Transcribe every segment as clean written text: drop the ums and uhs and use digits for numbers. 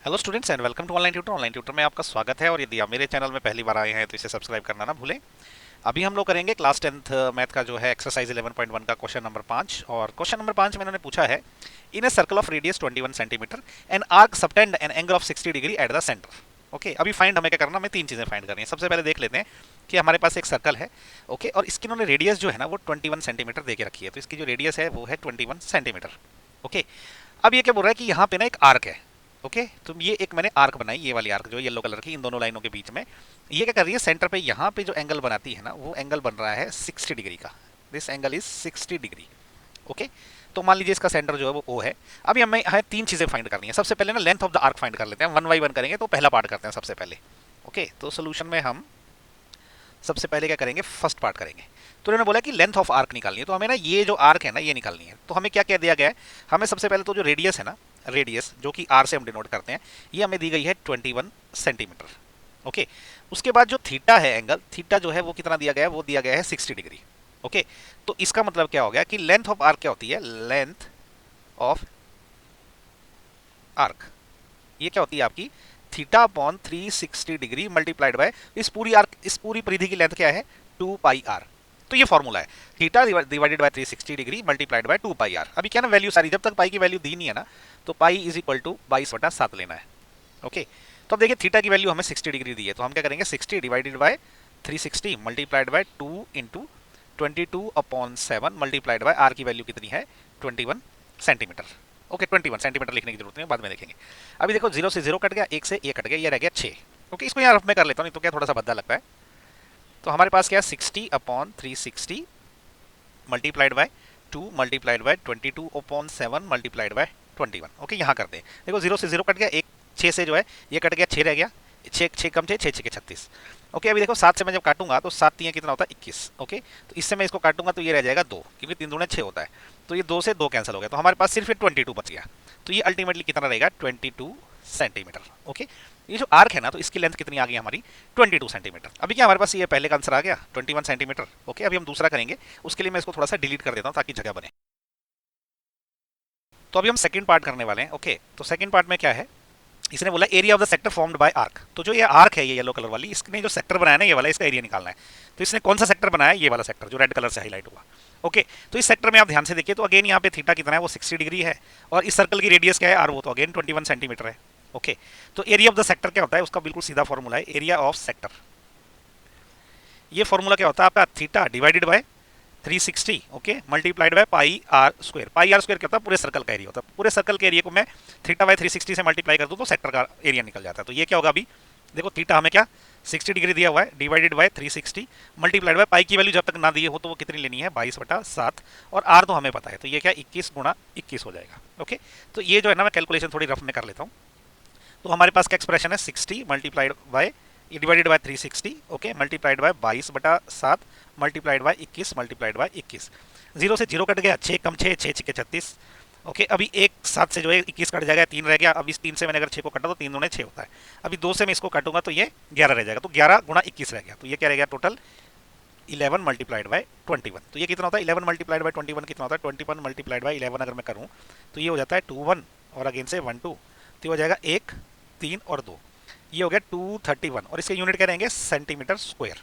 Hello students and welcome to online tutor. Online tutor में आपका स्वागत है और यदि आप मेरे चैनल में पहली बार आए हैं तो इसे सब्सक्राइब करना ना भूलें। अभी हम लोग करेंगे क्लास 10th मैथ का जो है एक्सरसाइज 11.1 का क्वेश्चन नंबर 5। और क्वेश्चन नंबर 5 में इन्होंने पूछा है, in a circle of radius 21 centimetre an arc subtend an angle of 60 degree at the centre. Okay, अभी फाइंड हमें क्या करना, हमें तीन चीजें फाइंड करनी है। सबसे पहले देख लेते हैं कि हमारे पास एक सर्कल है। ओके, और इसकी इन्होंने रेडियस जो है ना वो 21 सेंटीमीटर दे के रखी है, तो इसकी जो रेडियस है वो है 21 सेंटीमीटर। ओके, अब ये क्या बोल रहा है कि यहाँ पे ना एक आर्क है। ओके, तो ये एक मैंने आर्क बनाई, ये वाली आर्क जो येलो कलर की इन दोनों लाइनों के बीच में। ये क्या कर रही है, सेंटर पे यहाँ पे जो एंगल बनाती है ना वो एंगल बन रहा है 60 डिग्री का। This angle is 60 degree. Okay, तो मान लीजिए इसका सेंटर जो है वो ओ है। अभी हमें तीन चीजें फाइंड करनी है। सबसे पहले ना length of the arc find कर लेते हैं, वन बाई वन करेंगे। तो पहला पार्ट करते हैं सबसे पहले। ओके, तो सोल्यूशन में हम सबसे पहले क्या करेंगे, फर्स्ट पार्ट करेंगे। तो उन्होंने बोला कि लेंथ ऑफ आर्क निकालनी है, तो हमें ना ये जो आर्क है ना ये निकालनी है। तो हमें क्या क्या दिया गया है, हमें सबसे पहले तो जो रेडियस है ना, रेडियस जो कि आर से हम डिनोट करते हैं, ये हमें दी गई है 21 सेंटीमीटर। ओके, उसके बाद जो थीटा है, एंगल थीटा जो है वो कितना दिया गया है, वो दिया गया है 60 डिग्री। ओके, तो इसका मतलब क्या हो गया कि लेंथ ऑफ आर्क क्या होती है, लेंथ ऑफ आर्क ये क्या होती है आपकी, theta upon 360 degree multiplied bye इस पूरी आर्क, इस पूरी परिधि की लेंथ क्या है, 2 पाई आर। तो ये फॉर्मूला है, theta divided by 360 degree multiplied by 2 pi R. अभी क्या ना वैल्यू सारी, जब तक पाई की वैल्यू दी नहीं है ना, तो पाई इज इक्वल टू 22/7 लेना है। ओके, तो अब देखिए थीटा की वैल्यू हमें 60 डिग्री दी है, तो हम क्या करेंगे 60 divided by 360 multiplied by 2 into 22/7 multiplied by R की वैल्यू कितनी है, 21 सेंटीमीटर। ओके, 21 सेंटीमीटर लिखने की जरूरत नहीं, बाद में देखेंगे। अभी देखो 0 से 0 कट गया, 1 से 1 कट गया, ये रह गया 6। ओके, इसको यहाँ रफ में कर लेता हूँ, नहीं तो क्या थोड़ा सा भद्दा लगता है। तो हमारे पास क्या है, 60/360 multiplied by 2 multiplied by 22/7 multiplied by 21। Okay, यहाँ करते हैं, देखो 0 से 0 कट गया, 1 6 से जो है ये कट गया, 6 रह गया, 6 6 कम 6 6 6 के 36। ओके, अभी देखो 7 से मैं जब काटूंगा तो 7 3 कितना होता है, 21। ओके, तो इससे मैं इसको काटूंगा तो ये रह जाएगा 2, क्योंकि 3 दूने 6 होता है। तो ये 2 से 2 कैंसिल हो गया, तो हमारे पास सिर्फ 22 बच गया। तो ये अल्टीमेटली कितना रहेगा, 22 सेंटीमीटर। ओके, ये जो आर्क है ना, तो इसकी लेंथ कितनी आ गई हमारी, 22 सेंटीमीटर। अभी क्या हमारे पास ये पहले का आंसर आ गया 21 सेंटीमीटर। ओके, अभी हम दूसरा करेंगे, उसके लिए मैं इसको थोड़ा सा डिलीट कर देता हूँ ताकि जगह बने। तो अभी हम सेकंड पार्ट करने वाले हैं। ओके, तो सेकंड पार्ट में क्या है, इसने बोला area of the sector formed by arc. तो जो ये आर्क है, ये येलो कलर वाली, इसने जो सेक्टर बनाया ना ये वाला, इसका एरिया निकालना है। तो इसने कौन सा सेक्टर बनाया, ये वाला सेक्टर जो रेड कलर से हाईलाइट हुआ। ओके, तो इस सेक्टर में आप ध्यान से देखिए, तो अगेन यहाँ पे थीटा कितना है, वो 60 डिग्री है, और इस सर्कल की रेडियस क्या है, आर, वो तो अगेन 21 सेंटीमीटर है। ओके, तो एरिया ऑफ द सेक्टर क्या होता है, उसका बिल्कुल सीधा फॉर्मूला है, एरिया ऑफ सेक्टर। ये फॉर्मूला क्या होता है आपका, theta divided by 360 okay multiplied by pi R square. Pi R square क्या होता है, पूरे सर्कल का एरिया होता है। पूरे सर्कल के एरिया को मैं थीटा बाय 360 से मल्टीप्लाई कर दूं तो सेक्टर का एरिया निकल जाता है। तो ये क्या होगा, अभी देखो थीटा हमें क्या 60 डिग्री दिया हुआ है, डिवाइडेड बाय 360 मल्टीप्लाइड बाय पाई की वैल्यू जब तक ना दी हो तो वो कितनी लेनी है, 22/7, और आर तो हमें पता है, तो ये क्या 21 गुणा 21 हो जाएगा। ओके, तो ये जो है ना मैं कैलकुलेशन थोड़ी रफ में कर लेता हूँ। तो हमारे पास क्या एक्सप्रेशन है, 60 multiplied by divided by 360 okay multiplied bye 22/7 multiplied by 21 multiplied by 21। 0 से 0 कट गया, 6 कम 6 6 6 के 36। ओके, अभी एक 7 से जो है 21 कट जाएगा, 3 रह गया। अब इस 3 से मैंने अगर 6 को काटा तो 3 दूने 6 होता है। अभी 2 से मैं इसको काटूंगा तो ये 11 रह जाएगा, तो 11 गुणा 21 रह गया। तो ये क्या रह गया, टोटल 11 मल्टीप्लाइड बाय 21। तो ये कितना होता है, 11 मल्टीप्लाइड बाय 21 कितना होता है, 21 मल्टीप्लाइड बाय 11 अगर मैं करूँ तो ये हो जाता है 21 और अगेन से 1 2, तो हो जाएगा 1 3 और 2, ये हो गया 231, और इसके यूनिट क्या रहेंगे, सेंटीमीटर स्क्वायर।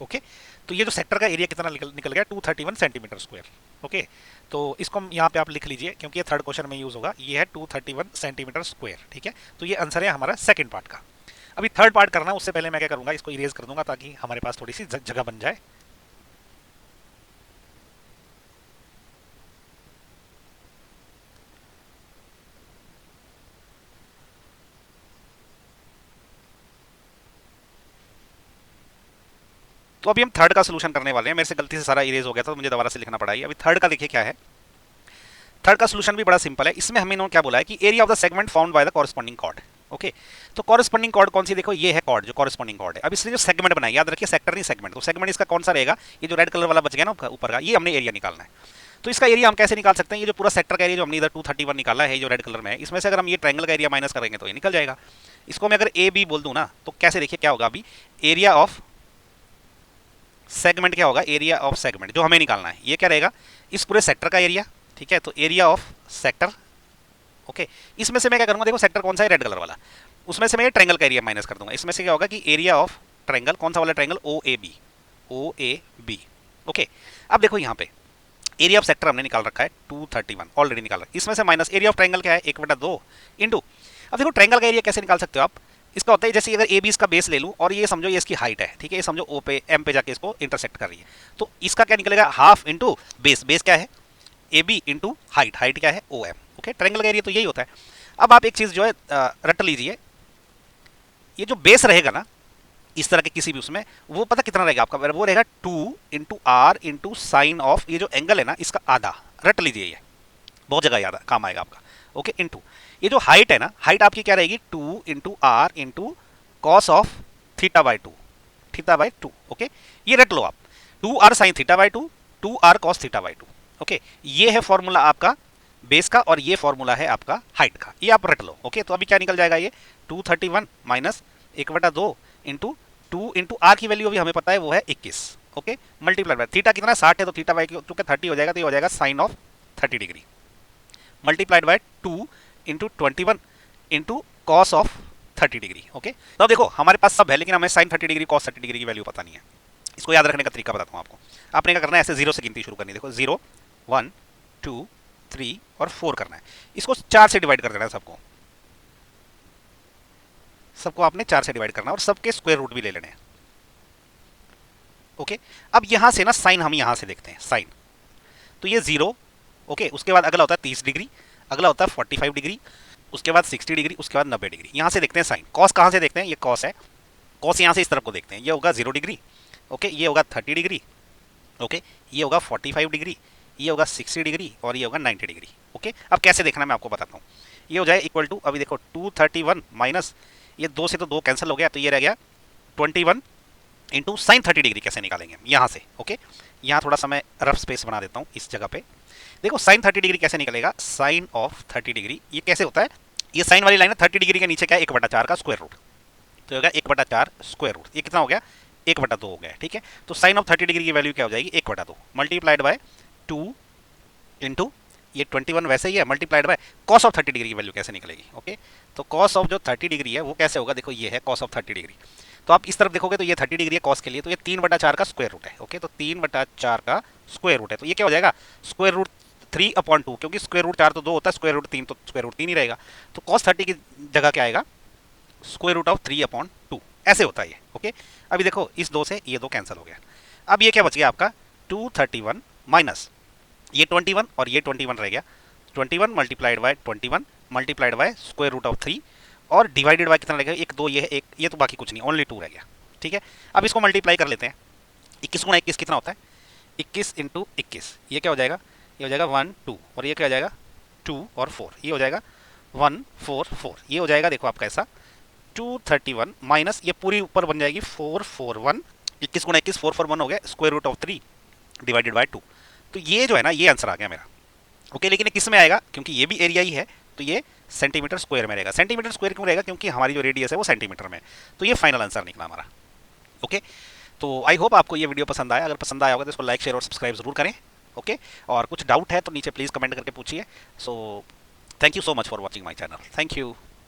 ओके, तो ये जो सेक्टर का एरिया कितना निकल गया, 231 सेंटीमीटर स्क्वायर। ओके, तो इसको यहाँ पे आप लिख लीजिए क्योंकि ये थर्ड क्वेश्चन में यूज होगा, ये है 231 सेंटीमीटर स्क्वायर। ठीक है, तो ये आंसर है हमारा सेकंड पार्ट का। अभी थर्ड पार्ट करना, उससे पहले मैं क्या करूंगा, इसको इरेज कर दूंगा ताकि हमारे पास थोड़ी सी जगह बन जाए। तो अभी हम थर्ड का सोल्यूशन करने वाले हैं। मेरे से गलती से सारा इरेज हो गया था, तो मुझे दोबारा से लिखना पड़ा है। अभी थर्ड का देखिए क्या है, थर्ड का सोल्यूशन भी बड़ा सिंपल है। इसमें हमें इन्होंने क्या बोला है कि area of the segment found by the corresponding chord. Okay, तो कॉरस्पॉन्डिंग कॉर्ड कौन सी, देखो ये है कॉर्ड, जो कॉरस्पॉन्डिंग कॉर्ड है। अब इसने जो सेगमेंट बनाई, याद रखिए सेक्टर नहीं सेगमेंट, तो सेगमेंट इसका कौन सा रहेगा, ये जो रेड कलर वाला बच गया ना ऊपर का, ये हमने एरिया निकालना है। तो इसका एरिया हम कैसे निकाल सकते हैं, ये जो पूरा सेक्टर का एरिया जो हमने इधर 231 निकाला है, जो रेड कलर में है, इसमें से अगर हम ये ट्रायंगल का एरिया माइनस करेंगे तो ये निकल जाएगा। इसको मैं अगर ए बी बोल दूं ना, तो कैसे, देखिए क्या होगा, अभी एरिया ऑफ सेगमेंट क्या होगा, एरिया ऑफ सेगमेंट जो हमें निकालना है, ये क्या रहेगा, इस पूरे सेक्टर का एरिया। ठीक है, तो एरिया ऑफ सेक्टर ओके, इसमें से मैं क्या करूंगा, देखो सेक्टर कौन सा है, रेड कलर वाला, उसमें से मैं ये ट्रायंगल का एरिया माइनस कर दूंगा। इसमें से क्या होगा कि एरिया ऑफ ट्रायंगल, कौन सा वाला triangle, O A B, O A B. Okay, अब देखो यहाँ पे एरिया ऑफ सेक्टर हमने निकाल रखा है 231 ऑलरेडी निकाल रखा है, इसमें से माइनस एरिया ऑफ ट्रायंगल क्या है 1/2 इंटू। अब देखो ट्रायंगल का एरिया कैसे निकाल सकते हो आप, इसका होता है जैसे अगर ए बी इसका बेस ले लूँ और ये समझो ये इसकी हाइट है, ठीक है, ये समझो ओ पे एम पे जाके इसको इंटरसेक्ट कर रही है, तो इसका क्या निकलेगा, हाफ इंटू बेस, बेस क्या है A B into height, height क्या है ओ एम। ओके, ट्रायंगल का एरिया तो यही होता है। अब आप एक चीज जो है रट लीजिए, ये जो बेस रहेगा ना इस तरह के किसी भी उसमें, वो पता कितना रहेगा आपका, वो रहेगा 2 into R into sine of, ये जो एंगल है ना इसका आधा, रट लीजिए, ये बहुत जगह याद काम आएगा आपका। ओके, इंटू ये जो हाइट है ना, हाइट आपकी क्या रहेगी 2 into R into cos of theta by 2, theta by 2। Okay, ये रट लो आप, 2 R sine theta by 2, 2 R cos theta by 2। Okay, ये है फॉर्मूला आपका बेस का और ये फॉर्मूला है आपका हाइट का, ये आप रट लो। ओके, तो अभी क्या निकल जाएगा, ये 231 माइनस 1/2 इंटू 2 इंटू आर की वैल्यू अभी हमें पता है वो है 21। ओके, मल्टीप्लाई बाय थीटा कितना 60 है, तो थीटा बाई चूंकि 30 हो जाएगा, तो ये हो जाएगा sine of 30 degree multiplied by 2 into 21 into cos of 30 degree. Okay, तो देखो हमारे पास सब है, लेकिन हमें साइन 30 डिग्री कॉस 30 डिग्री की वैल्यू पता नहीं है। इसको याद रखने का तरीका बताता हूँ आपको। आपने क्या करना है, ऐसे जीरो से गिनती शुरू करनी है, देखो 0 1 2 3 और 4 करना है, इसको 4 से डिवाइड कर देना है, सबको सबको आपने 4 से डिवाइड करना है और सबके स्क्वायर रूट भी ले लेने हैं। ओके, अब यहां से ना साइन हम यहां से देखते हैं, साइन तो ये 0। ओके, उसके बाद अगला होता है 30 डिग्री, अगला होता है 45 डिग्री, उसके बाद 60 डिग्री, उसके बाद 90 डिग्री। यहां से देखते हैं साइन। कॉस कहां से देखते हैं, ये कॉस है, कॉस यहां से इस तरफ को देखते हैं, ये होगा 0 डिग्री। ओके, ये होगा 30 डिग्री। ओके, ये होगा 45 डिग्री, ये होगा 60 डिग्री और ये होगा 90 डिग्री। ओके, अब कैसे देखना मैं आपको बताता हूँ। ये हो जाए इक्वल टू, अभी देखो 231 माइनस ये 2 से तो 2 कैंसिल हो गया, तो ये रह गया 21 इंटू साइन 30 डिग्री। कैसे निकालेंगे हम यहाँ से। ओके, यहाँ थोड़ा सा मैं रफ स्पेस बना देता हूँ इस जगह पे। देखो साइन 30 डिग्री कैसे निकलेगा, साइन ऑफ 30 डिग्री ये कैसे होता है, ये साइन वाली लाइन है, 30 डिग्री के नीचे क्या है 1/4 का स्क्वायर रूट, तो होगा 1/4 स्क्वायर रूट, ये कितना हो गया 1/2 हो गया। ठीक है, तो साइन ऑफ 30 डिग्री की वैल्यू क्या हो जाएगी 1/2 मल्टीप्लाइड बाय 2 इंटू ये 21 वैसे ही है multiplied by cos of 30 degree की वैल्यू कैसे निकलेगी। ओके, तो कॉस ऑफ जो 30 डिग्री है वो कैसे होगा, देखो ये है कॉस ऑफ 30 डिग्री, तो आप इस तरफ देखोगे तो ये 30 डिग्री है कॉस के लिए, तो ये 3/4 का स्क्वायर रूट है। ओके, तो 3/4 का स्क्वायर रूट है, तो ये क्या हो जाएगा स्क्वायर रूट 3/2, क्योंकि स्क्वायर रूट 4 तो 2 होता है, स्क्वायर रूट 3 तो स्क्वायर रूट 3 ही रहेगा, तो कॉस 30 की जगह क्या आएगा स्क्वायर रूट ऑफ 3/2, ऐसे होता है ये। ओके, अभी देखो इस 2 से ये 2 कैंसिल हो गया, अब ये क्या बच गया आपका 231 माइनस ये 21 और ये 21 रह गया, 21 multiplied by 21 multiplied by square root of 3 और डिवाइडेड बाय कितना लगेगा, एक 2 ये है, एक ये तो बाकी कुछ नहीं, ओनली 2 रह गया। ठीक है, अब इसको मल्टीप्लाई कर लेते हैं, 21 गुणा 21 कितना होता है 21 इंटू 21, ये क्या हो जाएगा, ये हो जाएगा 1 2 और ये क्या हो जाएगा 2 और 4, ये हो जाएगा 1 4 4, ये हो जाएगा देखो आपका ऐसा 231 माइनस ये पूरी ऊपर बन जाएगी 441, 21 गुणा 21 441 हो गया square root of 3 divided by 2, तो ये जो है ना ये आंसर आ गया मेरा। ओके, लेकिन किस में आएगा, क्योंकि ये भी एरिया ही है तो ये सेंटीमीटर स्क्वायर में रहेगा। सेंटीमीटर स्क्वायर क्यों रहेगा, क्योंकि हमारी जो रेडियस है वो सेंटीमीटर में, तो ये फाइनल आंसर निकला हमारा। ओके, तो आई होप आपको ये वीडियो पसंद आया, अगर पसंद आया होगा तो इसको लाइक शेयर और सब्सक्राइब जरूर करें। ओके, और कुछ डाउट है तो नीचे प्लीज़ कमेंट करके पूछिए। So thank you so much for watching my channel, thank you.